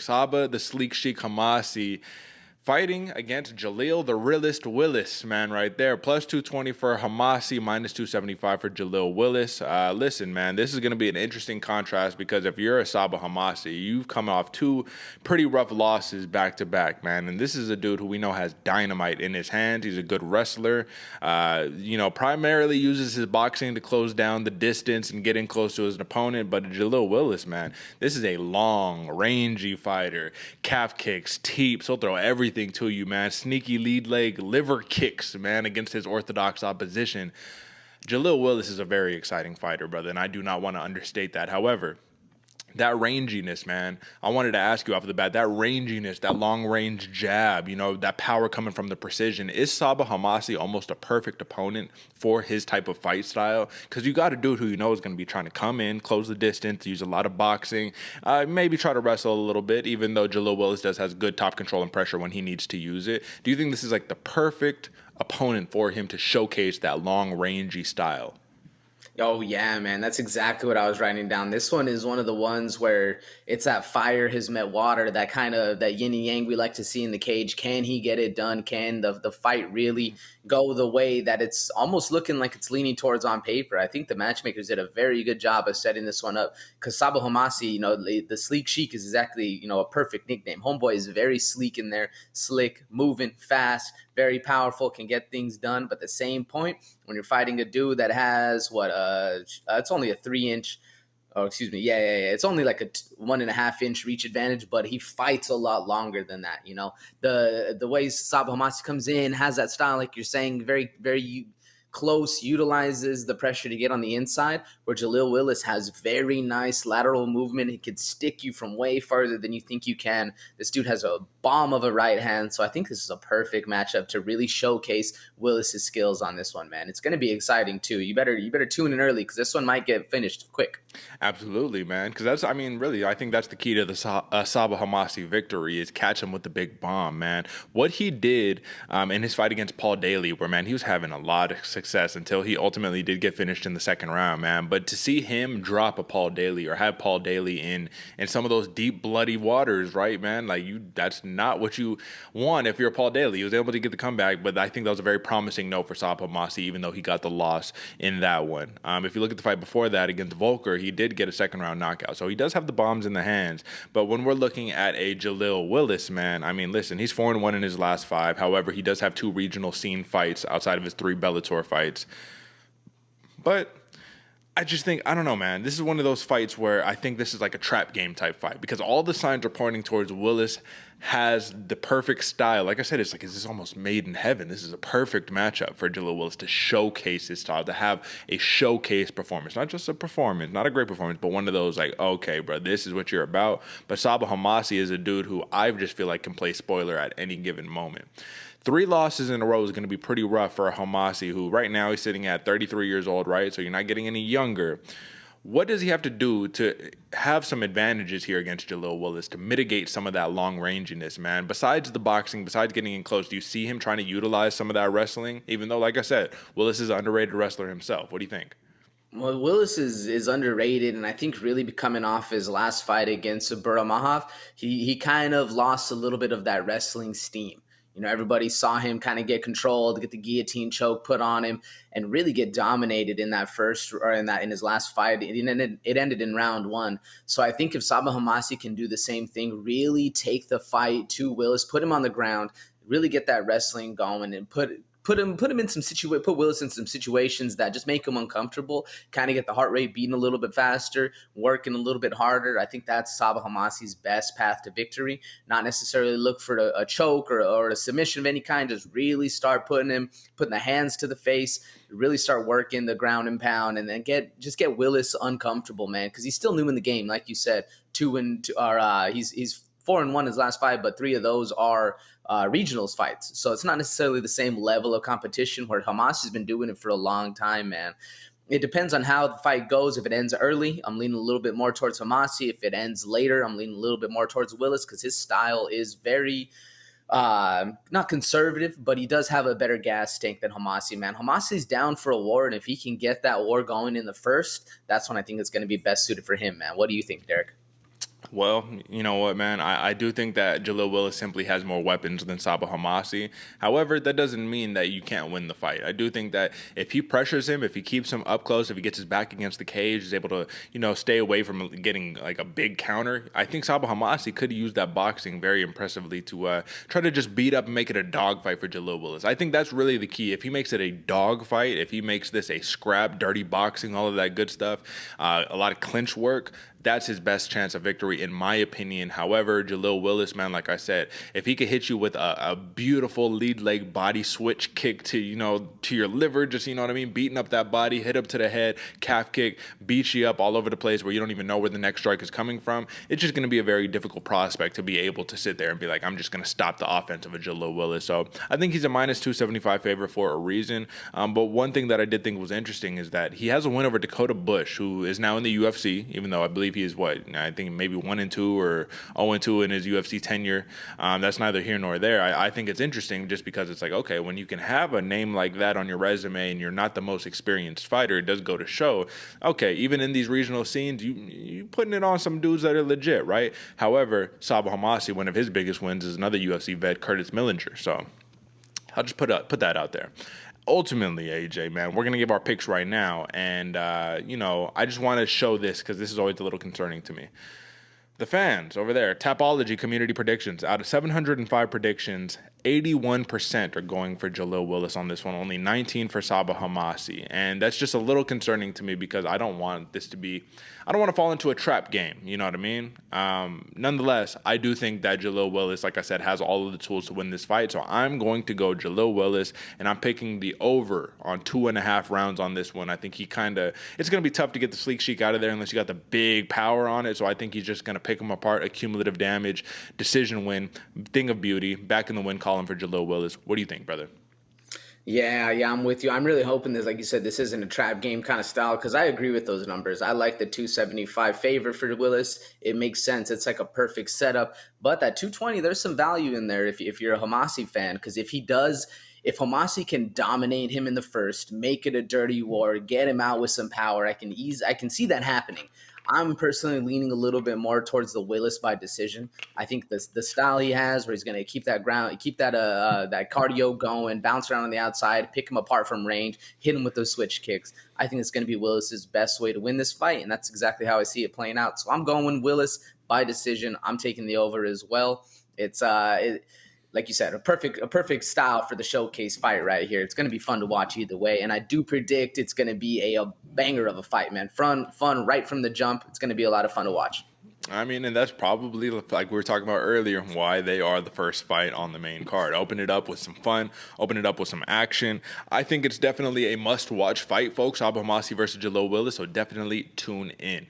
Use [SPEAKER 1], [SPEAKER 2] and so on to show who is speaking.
[SPEAKER 1] Sabah, the Sleek Sheik Homasi, fighting against JALEEL the Realist Willis, man, right there. Plus 220 for Homasi, minus 275 for JALEEL Willis. Listen, man, this is going to be an interesting contrast because if you're a SABAH HOMASI, you've come off two pretty rough losses back to back, man. And this is a dude who we know has dynamite in his hands. He's a good wrestler. Primarily uses his boxing to close down the distance and get in close to his opponent. But JALEEL Willis, man, this is a long, rangy fighter. Calf kicks, teeps, he'll throw everything to you, man. Sneaky lead leg liver kicks, man, against his orthodox opposition. JALEEL Willis is a very exciting fighter, brother, and I do not want to understate that. However, that ranginess, man, I wanted to ask you off the bat, that ranginess, that long-range jab, that power coming from the precision, is Sabah HOMASI almost a perfect opponent for his type of fight style? Because you got a dude who you know is going to be trying to come in, close the distance, use a lot of boxing, maybe try to wrestle a little bit, even though JALEEL Willis has good top control and pressure when he needs to use it. Do you think this is like the perfect opponent for him to showcase that long-rangey style?
[SPEAKER 2] Oh yeah, man, that's exactly what I was writing down. This one is one of the ones where it's that fire has met water, that kind of that yin and yang we like to see in the cage. Can he get it done? Can the fight really go the way that it's almost looking like it's leaning towards on paper? I think the matchmakers did a very good job of setting this one up because Sabah HOMASI, the Sleek Sheik is exactly, a perfect nickname. Homeboy is very sleek in there, slick, moving, fast, very powerful, can get things done. But at the same point, when you're fighting a dude that has it's only a 3-inch. Oh, excuse me. Yeah. It's only like a 1.5-inch reach advantage, but he fights a lot longer than that. The way Sabah HOMASI comes in, has that style, like you're saying, very, very close, utilizes the pressure to get on the inside, where JALEEL Willis has very nice lateral movement. He can stick you from way farther than you think you can. This dude has a bomb of a right hand, so I think this is a perfect matchup to really showcase Willis's skills on this one, man. It's going to be exciting too. You better tune in early because this one might get finished quick.
[SPEAKER 1] Absolutely, man. Because really, I think that's the key to the Sabah HOMASI victory is catch him with the big bomb, man. What he did in his fight against Paul Daly, where, man, he was having a lot of success until he ultimately did get finished in the second round, man. But to see him drop a Paul Daly or have Paul Daly in some of those deep, bloody waters, right, man? That's not what you want if you're Paul Daly. He was able to get the comeback, but I think that was a very promising note for Sabah HOMASI, even though he got the loss in that one. If you look at the fight before that against Volker, he did get a second round knockout. So he does have the bombs in the hands. But when we're looking at a JALEEL Willis, man, listen, he's 4-1 in his last 5. However, he does have 2 regional scene fights outside of his 3 Bellator fights. But I just think, I don't know, man. This is one of those fights where I think this is like a trap game type fight because all the signs are pointing towards Willis has the perfect style. Like I said, it's like, is this almost made in heaven? This is a perfect matchup for JALEEL Willis to showcase his style, to have a showcase performance. Not just a performance, not a great performance, but one of those like, okay, bro, this is what you're about. But Sabah HOMASI is a dude who I just feel like can play spoiler at any given moment. 3 losses in a row is going to be pretty rough for a HOMASI who right now he's sitting at 33 years old, right? So you're not getting any younger. What does he have to do to have some advantages here against JALEEL Willis to mitigate some of that long ranginess, man? Besides the boxing, besides getting in close, do you see him trying to utilize some of that wrestling? Even though, like I said, Willis is an underrated wrestler himself. What do you think?
[SPEAKER 2] Well, Willis is underrated, and I think really coming off his last fight against Buramahov, he kind of lost a little bit of that wrestling steam. Everybody saw him kind of get controlled, get the guillotine choke put on him, and really get dominated in that first or in his last fight. It ended in round 1. So I think if Sabah HOMASI can do the same thing, really take the fight to Willis, put him on the ground, really get that wrestling going, and put Willis in some situations that just make him uncomfortable, kind of get the heart rate beating a little bit faster, working a little bit harder. I think that's Sabah HOMASI's best path to victory. Not necessarily look for a choke or a submission of any kind. Just really start putting the hands to the face, really start working the ground and pound, and then get Willis uncomfortable, man, because he's still new in the game, like you said. He's 4-1 his last 5, but 3 of those are regionals fights. So it's not necessarily the same level of competition where Hamas has been doing it for a long time, man. It depends on how the fight goes. If it ends early, I'm leaning a little bit more towards Homasi. If it ends later, I'm leaning a little bit more towards Willis because his style is very not conservative, but he does have a better gas tank than Homasi, man. Homasi's down for a war, and if he can get that war going in the first, that's when I think it's going to be best suited for him, man. What do you think, Derek?
[SPEAKER 1] Well, you know what, man? I do think that Jaleel Willis simply has more weapons than SABAH HOMASI. However, that doesn't mean that you can't win the fight. I do think that if he pressures him, if he keeps him up close, if he gets his back against the cage, is able to, stay away from getting like a big counter, I think SABAH HOMASI could use that boxing very impressively to try to just beat up and make it a dogfight for Jaleel Willis. I think that's really the key. If he makes it a dogfight, if he makes this a scrap, dirty boxing, all of that good stuff, a lot of clinch work, that's his best chance of victory, in my opinion. However, Jaleel Willis, man, like I said, if he could hit you with a beautiful lead leg body switch kick to your liver, just, you know what I mean, beating up that body, hit up to the head, calf kick, beat you up all over the place where you don't even know where the next strike is coming from, it's just going to be a very difficult prospect to be able to sit there and be like, I'm just going to stop the offense of a Jaleel Willis. So I think he's a minus 275 favorite for a reason. But one thing that I did think was interesting is that he has a win over Dakota Bush, who is now in the UFC, even though I believe he is I think maybe 1-2 or 0-2 in his UFC tenure. That's neither here nor there. I think it's interesting just because it's like, okay, when you can have a name like that on your resume and you're not the most experienced fighter, it does go to show, okay, even in these regional scenes, you putting it on some dudes that are legit, right? However, SABAH HOMASI, one of his biggest wins is another UFC vet, Curtis Millinger. So I'll just put that out there. Ultimately, AJ, man, we're going to give our picks right now. And, I just want to show this because this is always a little concerning to me. The fans over there, Tapology Community Predictions, out of 705 predictions, 81% are going for Jaleel Willis on this one, only 19 for SABAH HOMASI. And that's just a little concerning to me because I don't want to fall into a trap game, you know what I mean? Nonetheless, I do think that Jaleel Willis, like I said, has all of the tools to win this fight. So I'm going to go Jaleel Willis, and I'm picking the over on 2.5 rounds on this one. I think it's going to be tough to get the sleek sheik out of there unless you got the big power on it. So I think he's just going to pick him apart, accumulative damage, decision win, thing of beauty, back in the win column for Jaleel Willis. What do you think, brother?
[SPEAKER 2] Yeah, I'm with you. I'm really hoping this, like you said, this isn't a trap game kind of style because I agree with those numbers. I like the 275 favor for Willis. It makes sense. It's like a perfect setup. But that 220, there's some value in there if you're a HOMASI fan, because if HOMASI can dominate him in the first, make it a dirty war, get him out with some power, I can see that happening. I'm personally leaning a little bit more towards the Willis by decision. I think the style he has, where he's going to keep that that cardio going, bounce around on the outside, pick him apart from range, hit him with those switch kicks. I think it's going to be Willis's best way to win this fight, and that's exactly how I see it playing out. So I'm going Willis by decision. I'm taking the over as well. It's like you said, a perfect style for the showcase fight right here. It's going to be fun to watch either way, and I do predict it's going to be a banger of a fight, man. Fun right from the jump. It's going to be a lot of fun to watch.
[SPEAKER 1] I mean, and that's probably, like we were talking about earlier, why they are the first fight on the main card. Open it up with some fun, open it up with some action. I think it's definitely a must-watch fight, folks. SABAH HOMASI versus Jaleel Willis, so definitely tune in.